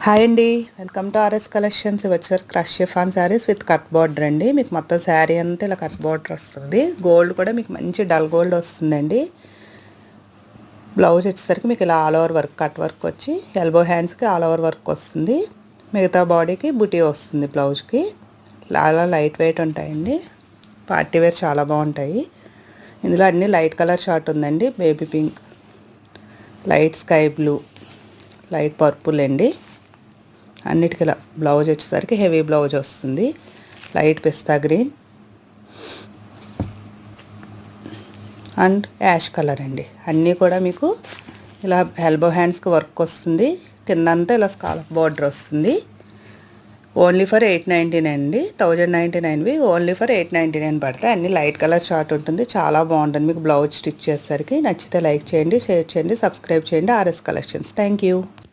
Hi అండి, welcome to RS collections. ఇవి వచ్చారు crush chiffon saris with cut border అండి. మీకు మొత్తం శారీ అంతా ఇలా కట్ బార్డర్ వస్తుంది. గోల్డ్ కూడా మీకు మంచి డల్ గోల్డ్ వస్తుందండి. బ్లౌజ్ వచ్చేసరికి మీకు ఇలా all over work cut work వచ్చి ఎల్బో హ్యాండ్స్కి ఆల్ ఓవర్ వర్క్ వస్తుంది. మిగతా బాడీకి బుటీ వస్తుంది. బ్లౌజ్కి చాలా లైట్ వెయిట్ ఉంటాయండి. పార్టీ వేర్ చాలా బాగుంటాయి. ఇందులో అన్ని లైట్ కలర్ షార్ట్ ఉందండి. Baby pink, light sky blue, light purple అండి. అన్నిటికీ ఇలా బ్లౌజ్ వచ్చేసరికి హెవీ బ్లౌజ్ వస్తుంది. Light pista green and ash colour అండి. అన్నీ కూడా మీకు ఇలా ఎల్బో హ్యాండ్స్కి వర్క్ వస్తుంది. కిందంతా ఇలా స్కాలప్ బార్డర్ వస్తుంది. ఓన్లీ ఫర్ 899 అండి. 1099వి ఓన్లీ ఫర్ 899 పడతాయి. అన్ని లైట్ కలర్ షార్ట్ ఉంటుంది. చాలా బాగుంటుంది. మీకు బ్లౌజ్ స్టిచ్ చేసేసరికి నచ్చితే లైక్ చేయండి, షేర్ చేయండి, సబ్స్క్రైబ్ చేయండి. RS collections. Thank you.